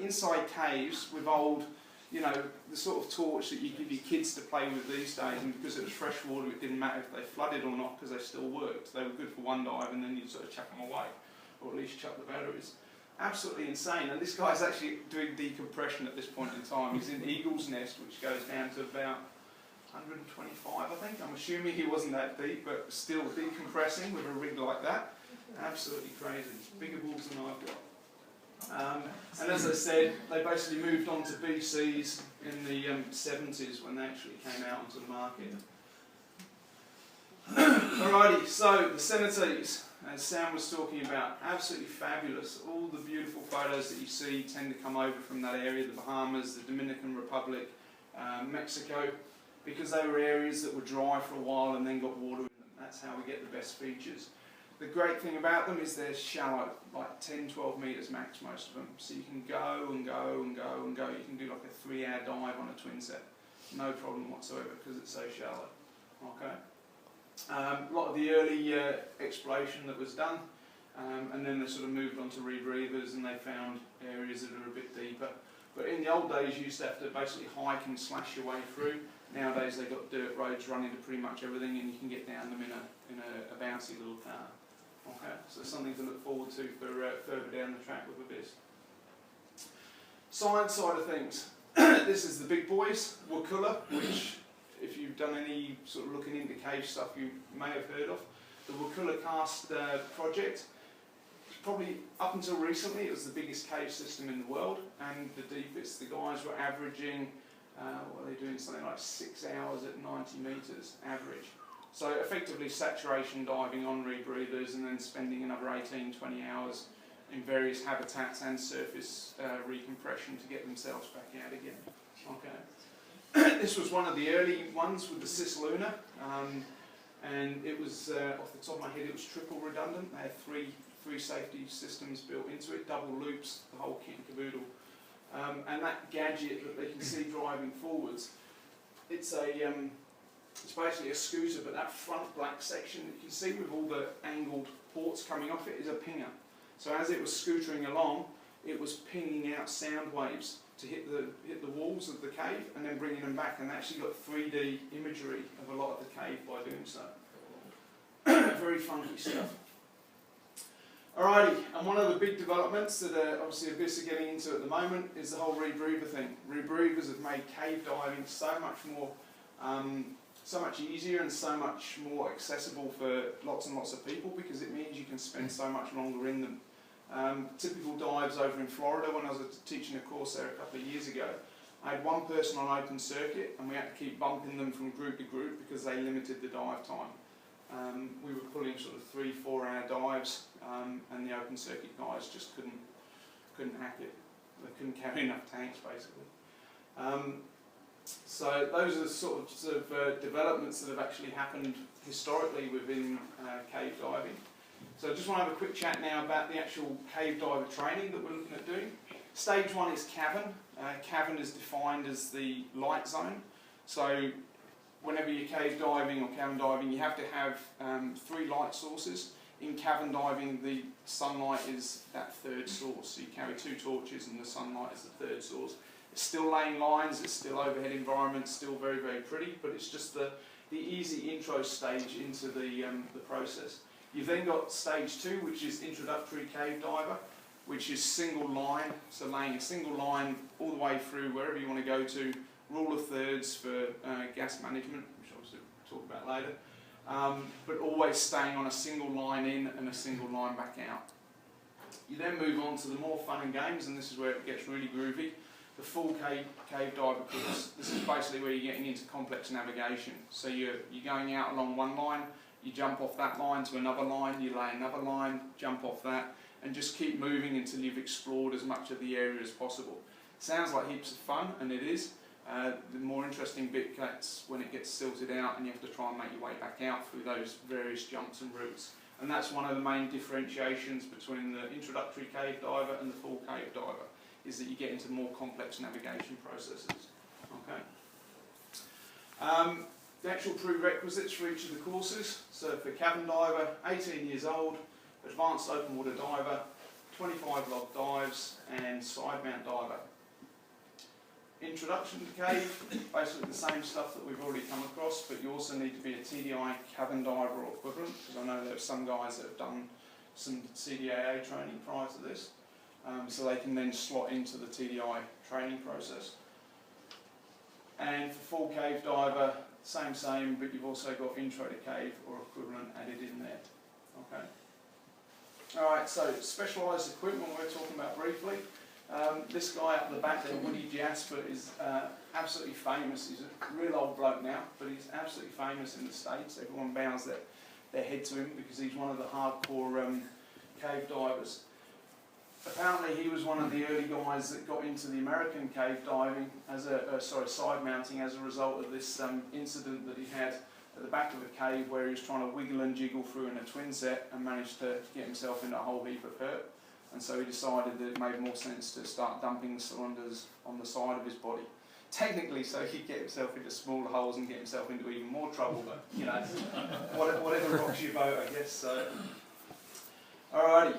inside caves with old, you know, the sort of torch that you give your kids to play with these days, and because it was fresh water it didn't matter if they flooded or not because they still worked. They were good for one dive and then you'd sort of chuck them away, or at least chuck the batteries. Absolutely insane, and this guy's actually doing decompression at this point in time. He's in Eagle's Nest, which goes down to about 125 I think. I'm assuming he wasn't that deep, but still decompressing with a rig like that. Absolutely crazy. Bigger balls than I've got. And as I said, they basically moved on to BCs in the 70s when they actually came out onto the market. Alrighty, so the cenotes, as Sam was talking about, absolutely fabulous. All the beautiful photos that you see tend to come over from that area, the Bahamas, the Dominican Republic, Mexico, because they were areas that were dry for a while and then got water in them. That's how we get the best features. The great thing about them is they're shallow, like 10-12 metres max, most of them. So you can go and go and go and go. You can do like a 3-hour dive on a twin set. No problem whatsoever because it's so shallow. Okay. A lot of the early exploration that was done, and then they sort of moved on to rebreathers and they found areas that are a bit deeper. But in the old days you used to have to basically hike and slash your way through. Nowadays they've got dirt roads running to pretty much everything and you can get down them in a bouncy little car. Okay, so something to look forward to for further down the track with Abyss. Science side of things. This is the big boys, Wakula, which if you've done any sort of looking into cave stuff you may have heard of. The Wakula Karst project, probably up until recently it was the biggest cave system in the world and the deepest. The guys were averaging, what are they doing, something like 6 hours at 90 metres average. So effectively saturation diving on rebreathers and then spending another 18-20 hours in various habitats and surface recompression to get themselves back out again. Okay. This was one of the early ones with the Cis Luna, and it was, off the top of my head, it was triple redundant. They had three safety systems built into it, double loops, the whole kit and caboodle. And that gadget that they can see driving forwards, it's basically a scooter, but that front black section that you can see with all the angled ports coming off it is a pinger. So as it was scootering along, it was pinging out sound waves to hit the walls of the cave and then bringing them back, and they actually got 3D imagery of a lot of the cave by doing so. Very funky stuff. Alrighty, and one of the big developments that obviously Abyss are getting into at the moment is the whole rebreather thing. Rebreathers have made cave diving so much more, so much easier and so much more accessible for lots and lots of people because it means you can spend so much longer in them. Typical dives over in Florida, when I was teaching a course there a couple of years ago, I had one person on open circuit and we had to keep bumping them from group to group because they limited the dive time. We were pulling sort of 3-4 hour dives and the open circuit guys just couldn't hack it. They couldn't carry enough tanks basically. So those are the sort of developments that have actually happened historically within cave diving. So I just want to have a quick chat now about the actual cave diver training that we're looking at doing. Stage 1 is cavern. Cavern is defined as the light zone. So whenever you're cave diving or cavern diving, you have to have 3 light sources. In cavern diving, the sunlight is that third source. So you carry 2 torches and the sunlight is the third source. It's still laying lines, it's still overhead environment, still very, very pretty, but it's just the easy intro stage into the process. You've then got stage 2, which is introductory cave diver, which is single line, so laying a single line all the way through wherever you want to go to, rule of thirds for gas management, which I'll obviously talk about later, but always staying on a single line in and a single line back out. You then move on to the more fun and games, and this is where it gets really groovy. The full cave diver course. This is basically where you're getting into complex navigation. So you're going out along one line, you jump off that line to another line, you lay another line, jump off that, and just keep moving until you've explored as much of the area as possible. Sounds like heaps of fun, and it is. The more interesting bit gets when it gets silted out and you have to try and make your way back out through those various jumps and routes. And that's one of the main differentiations between the introductory cave diver and the full cave diver, is that you get into more complex navigation processes. Okay. The actual prerequisites for each of the courses. So for cavern diver, 18 years old, advanced open water diver, 25 log dives, and side mount diver. Introduction to cave, basically the same stuff that we've already come across, but you also need to be a TDI cabin diver or equivalent, because I know there are some guys that have done some CDAA training prior to this, so they can then slot into the TDI training process. And for full cave diver, same, but you've also got intro to cave or equivalent added in there. Okay. Alright, so specialised equipment we're talking about briefly. This guy up the back there, Woody Jasper, is absolutely famous. He's a real old bloke now, but he's absolutely famous in the States. Everyone bows their head to him because he's one of the hardcore cave divers. Apparently he was one of the early guys that got into the American cave diving, as side mounting, as a result of this incident that he had at the back of a cave where he was trying to wiggle and jiggle through in a twin set and managed to get himself into a whole heap of hurt. And so he decided that it made more sense to start dumping the cylinders on the side of his body. Technically, so he'd get himself into smaller holes and get himself into even more trouble, but, you know, whatever rocks your boat, I guess. So, alrighty.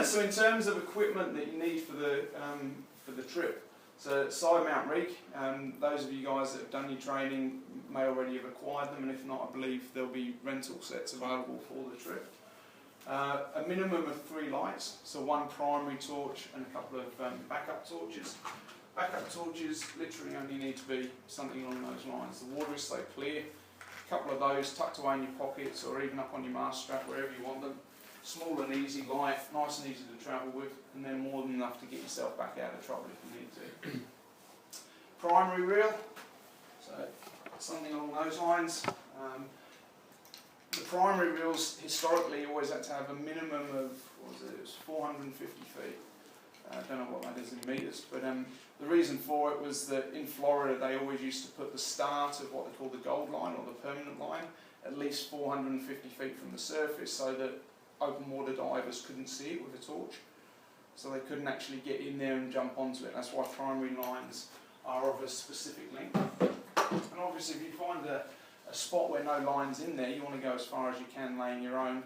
So in terms of equipment that you need for the trip, so side mount rig, those of you guys that have done your training may already have acquired them, and if not, I believe there'll be rental sets available for the trip. A minimum of 3 lights, so 1 primary torch and a couple of backup torches. Backup torches literally only need to be something along those lines. The water is so clear, a couple of those tucked away in your pockets or even up on your mast strap, wherever you want them. Small and easy light, nice and easy to travel with, and then more than enough to get yourself back out of trouble if you need to. Primary reel, so something along those lines. The primary reels historically always had to have a minimum of, what was it, it was 450 feet. I don't know what that is in metres, but the reason for it was that in Florida they always used to put the start of what they call the gold line or the permanent line at least 450 feet from the surface, so that open water divers couldn't see it with a torch, so they couldn't actually get in there and jump onto it. That's why primary lines are of a specific length. And obviously if you find a spot where no line's in there, you want to go as far as you can laying your own,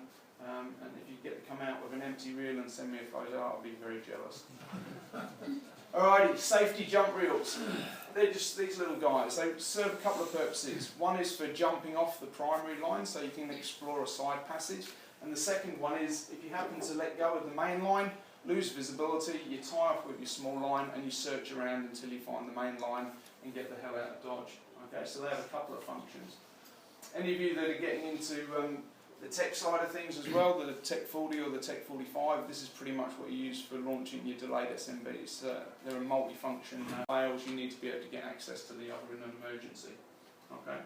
and if you get to come out with an empty reel and send me a photo, I'll be very jealous. Alrighty, safety jump reels. They're just these little guys. They serve a couple of purposes. One is for jumping off the primary line so you can explore a side passage, and the second one is if you happen to let go of the main line, lose visibility, you tie off with your small line and you search around until you find the main line and get the hell out of Dodge. Okay, so they have a couple of functions. Any of you that are getting into the tech side of things as well, the Tech 40 or the Tech 45, this is pretty much what you use for launching your delayed SMBs. They're a multi-function rails. You need to be able to get access to the other in an emergency. Okay.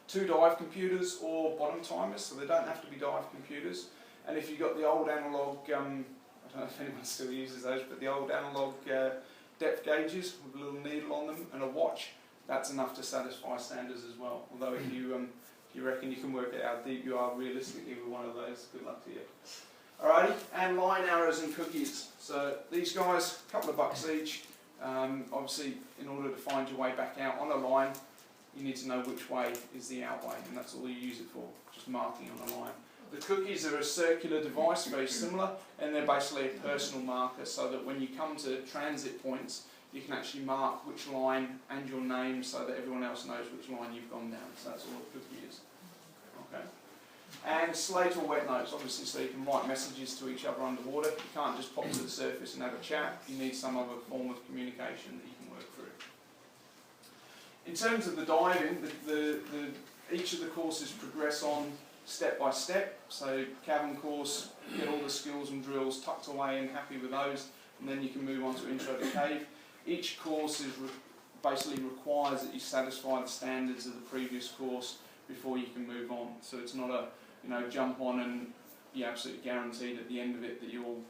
2 dive computers or bottom timers, so they don't have to be dive computers. And if you've got the old analogue, I don't know if anyone still uses those, but the old analogue depth gauges with a little needle on them and a watch, that's enough to satisfy standards as well. Although if you reckon you can work out how deep you are realistically with one of those, good luck to you. Alrighty, and line arrows and cookies. So these guys, a couple of bucks each. Obviously, in order to find your way back out on a line, you need to know which way is the out way, and that's all you use it for, just marking on a line. The cookies are a circular device, very similar, and they're basically a personal marker, so that when you come to transit points, you can actually mark which line and your name so that everyone else knows which line you've gone down. So that's all a cookie is. Okay. And slate or wet notes, obviously, so you can write messages to each other underwater. You can't just pop to the surface and have a chat. You need some other form of communication that you can work through. In terms of the diving, each of the courses progress on step by step. So cabin course, get all the skills and drills tucked away and happy with those, and then you can move on to intro to cave. Each course basically requires that you satisfy the standards of the previous course before you can move on. So it's not a jump on and you're absolutely guaranteed at the end of it that you'll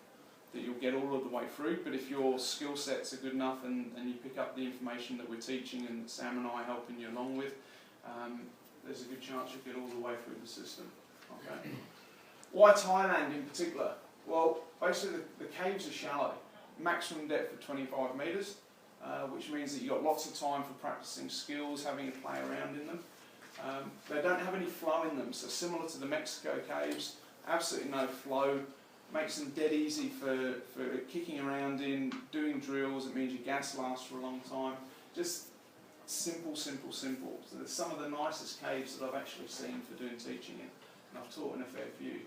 get all of the way through. But if your skill sets are good enough and you pick up the information that we're teaching and that Sam and I are helping you along with, there's a good chance you'll get all the way through the system. Okay. Why Thailand in particular? Well, basically the caves are shallow. Maximum depth of 25 metres, which means that you've got lots of time for practicing skills, having a play around in them. They don't have any flow in them, so similar to the Mexico caves, absolutely no flow. Makes them dead easy for kicking around in, doing drills. It means your gas lasts for a long time. Just simple, simple, simple. So they're some of the nicest caves that I've actually seen for doing teaching in, and I've taught in a fair few.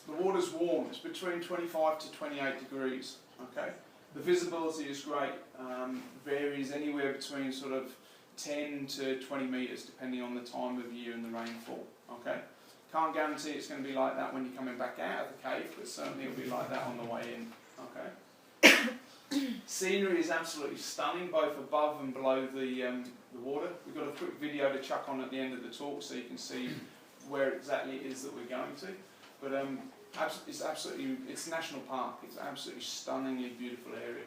The water's warm. It's between 25 to 28 degrees. Okay. The visibility is great. Varies anywhere between sort of 10 to 20 metres depending on the time of year and the rainfall. Okay. Can't guarantee it's going to be like that when you're coming back out of the cave, but certainly it'll be like that on the way in. Okay. Scenery is absolutely stunning, both above and below the water. We've got a quick video to chuck on at the end of the talk so you can see where exactly it is that we're going to. But it's national park. It's an absolutely stunningly beautiful area.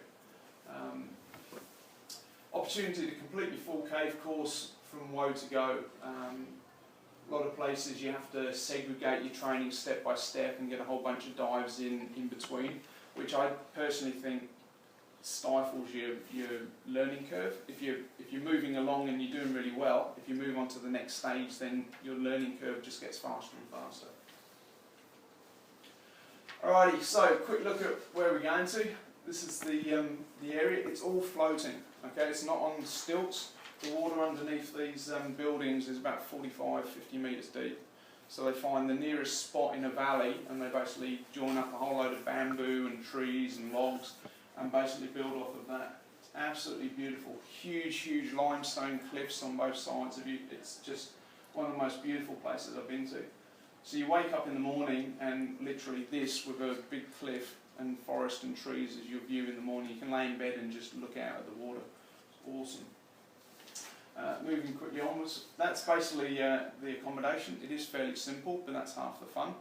Opportunity to complete your full cave course from Woe to Go. A lot of places you have to segregate your training step by step and get a whole bunch of dives in between, which I personally think stifles your learning curve. If you're moving along and you're doing really well, if you move on to the next stage, then your learning curve just gets faster and faster. Alrighty, so quick look at where we're going to. This is the area. It's all floating. Okay, it's not on stilts. The water underneath these buildings is about 45, 50 metres deep. So they find the nearest spot in a valley and they basically join up a whole load of bamboo and trees and logs and basically build off of that. It's absolutely beautiful. Huge, huge limestone cliffs on both sides of you. It's just one of the most beautiful places I've been to. So you wake up in the morning and literally this with a big cliff and forest and trees as your view in the morning. You can lay in bed and just look out at the water. It's awesome. Moving quickly onwards, that's basically the accommodation. It is fairly simple, but that's half the fun.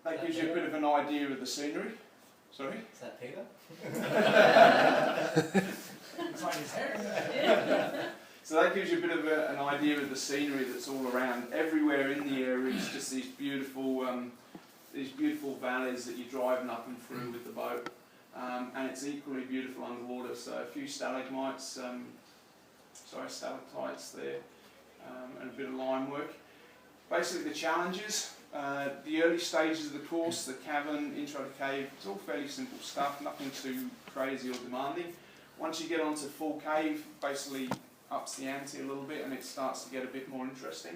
That gives you a bit of an idea of the scenery. Sorry? Is that Peter? It's like his hair. So that gives you a bit of an idea of the scenery that's all around. Everywhere in the area is just these beautiful valleys that you're driving up and through with the boat. And it's equally beautiful underwater. So a few stalagmites, stalactites there, and a bit of lime work. Basically the challenges, the early stages of the course, the cavern, intro to cave, it's all fairly simple stuff, nothing too crazy or demanding. Once you get onto full cave, basically ups the ante a little bit and it starts to get a bit more interesting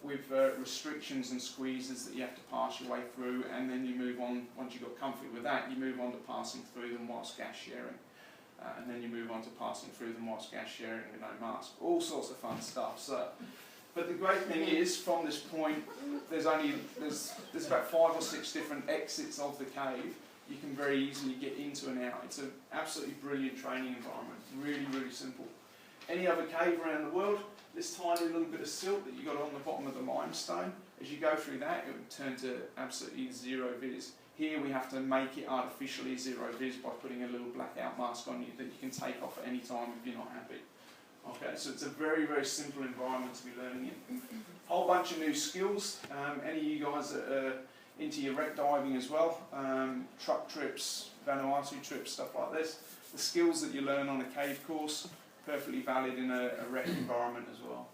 with restrictions and squeezes that you have to pass your way through, and then you move on, once you've got comfy with that, you move on to passing through them whilst gas sharing. And then you move on to passing through them whilst gas sharing with no mask. All sorts of fun stuff. So, but the great thing is, from this point, there's about 5 or 6 different exits of the cave. You can very easily get into and out. It's an absolutely brilliant training environment. Really, really simple. Any other cave around the world, this tiny little bit of silt that you got on the bottom of the limestone, as you go through that, it would turn to absolutely zero vis. Here we have to make it artificially zero vis by putting a little blackout mask on you that you can take off at any time if you're not happy. Okay, so it's a very, very simple environment to be learning in. Whole bunch of new skills. Any of you guys that are into your wreck diving as well, truck trips, Vanuatu trips, stuff like this. The skills that you learn on a cave course, perfectly valid in a wreck environment as well.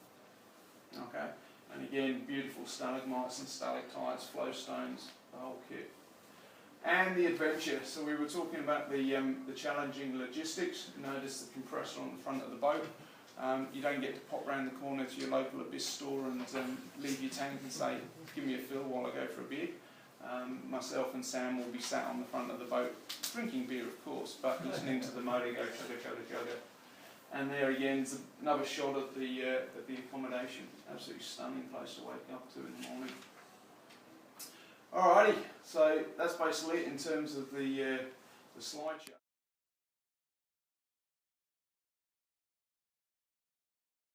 Okay, and again, beautiful stalagmites and stalactites, flow stones, the whole kit. And the adventure. So we were talking about the challenging logistics. Notice the compressor on the front of the boat. You don't get to pop round the corner to your local Abyss store and leave your tank and say, give me a fill while I go for a beer. Myself and Sam will be sat on the front of the boat, drinking beer of course, but listening to the motor go chugga chugga chugga. And there again is another shot at the accommodation. Absolutely stunning place to wake up to in the morning. Alrighty, so that's basically it in terms of the slideshow.